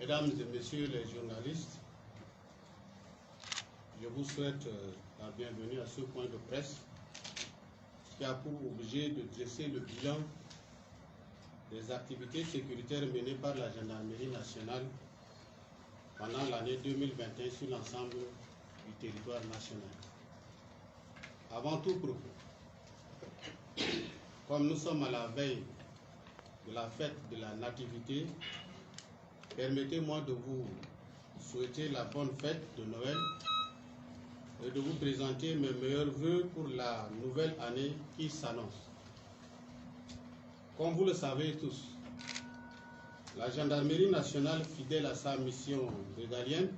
Mesdames et messieurs les journalistes, je vous souhaite la bienvenue à ce point de presse qui a pour objet de dresser le bilan des activités sécuritaires menées par la Gendarmerie nationale pendant l'année 2021 sur l'ensemble du territoire national. Avant tout propos, comme nous sommes à la veille de la fête de la Nativité, permettez-moi de vous souhaiter la bonne fête de Noël et de vous présenter mes meilleurs vœux pour la nouvelle année qui s'annonce. Comme vous le savez tous, la Gendarmerie nationale, fidèle à sa mission régalienne,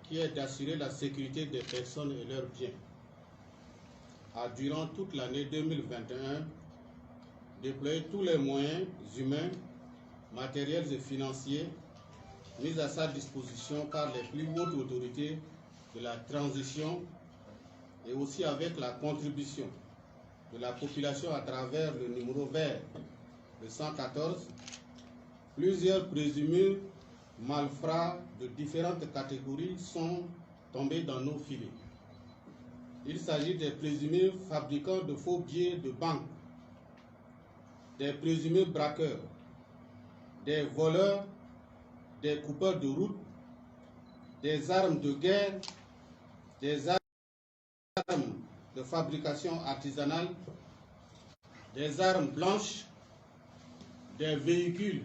qui est d'assurer la sécurité des personnes et leurs biens, a durant toute l'année 2021 déployé tous les moyens humains, matériels et financiers mis à sa disposition par les plus hautes autorités de la transition et aussi avec la contribution de la population à travers le numéro vert de 114, plusieurs présumés malfrats de différentes catégories sont tombés dans nos filets. Il s'agit des présumés fabricants de faux billets de banque, des présumés braqueurs, des voleurs, des coupeurs de route, des armes de guerre, des armes de fabrication artisanale, des armes blanches, des véhicules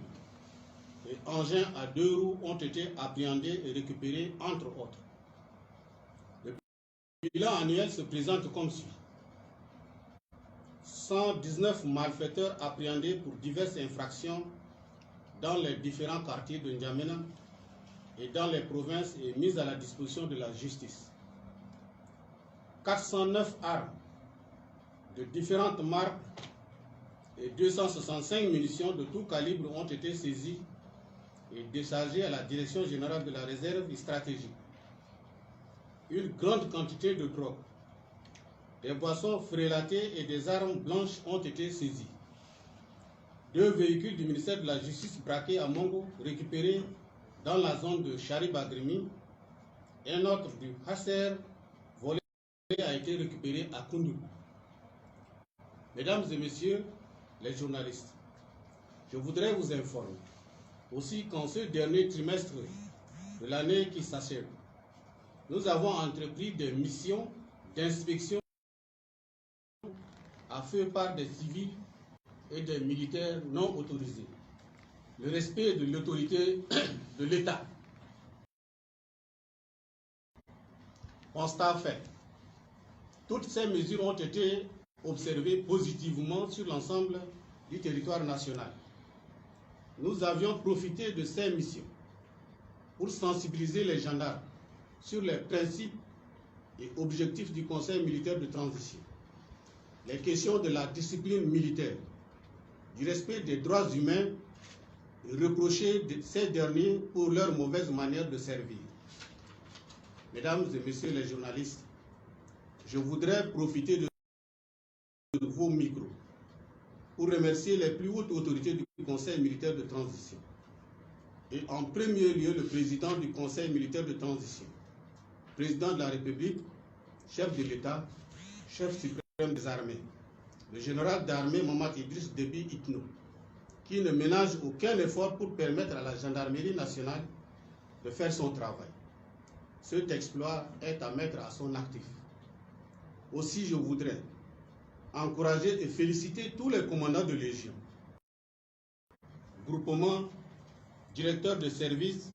et engins à 2 roues ont été appréhendés et récupérés, entre autres. Le bilan annuel se présente comme suit. 119 malfaiteurs appréhendés pour diverses infractions dans les différents quartiers de N'Djamena et dans les provinces et mis à la disposition de la justice. 409 armes de différentes marques et 265 munitions de tout calibre ont été saisies et déchargées à la Direction générale de la réserve stratégique. Une grande quantité de drogue, des boissons frélatées et des armes blanches ont été saisies. 2 véhicules du ministère de la Justice braqués à Mongo, récupérés dans la zone de Charibagrimi. Un autre du Hasser volé a été récupéré à Koundou. Mesdames et messieurs les journalistes, je voudrais vous informer aussi qu'en ce dernier trimestre de l'année qui s'achève, nous avons entrepris des missions d'inspection à feu par des civils et des militaires non autorisés. Le respect de l'autorité de l'État. Constat fait. Toutes ces mesures ont été observées positivement sur l'ensemble du territoire national. Nous avions profité de ces missions pour sensibiliser les gendarmes sur les principes et objectifs du Conseil militaire de transition, les questions de la discipline militaire, du respect des droits humains et reprocher ces derniers pour leur mauvaise manière de servir. Mesdames et messieurs les journalistes, je voudrais profiter de vos micros pour remercier les plus hautes autorités du Conseil militaire de transition et en premier lieu le président du Conseil militaire de transition, président de la République, chef de l'État, chef suprême des armées, le général d'armée Mohamed Idriss Déby Itno, qui ne ménage aucun effort pour permettre à la Gendarmerie nationale de faire son travail. Cet exploit est à mettre à son actif. Aussi, je voudrais encourager et féliciter tous les commandants de légion, groupements, directeurs de services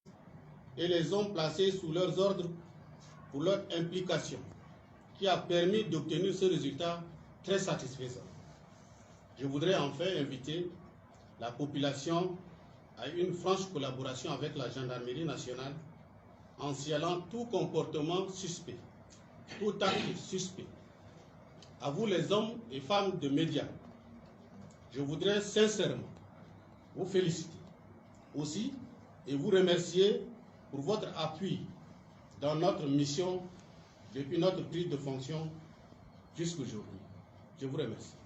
et les hommes placés sous leurs ordres pour leur implication, qui a permis d'obtenir ce résultat très satisfaisant. Je voudrais enfin inviter la population à une franche collaboration avec la Gendarmerie nationale en signalant tout comportement suspect, tout acte suspect. À vous les hommes et femmes de médias, je voudrais sincèrement vous féliciter aussi et vous remercier pour votre appui dans notre mission depuis notre prise de fonction jusqu'aujourd'hui. Je vous remercie.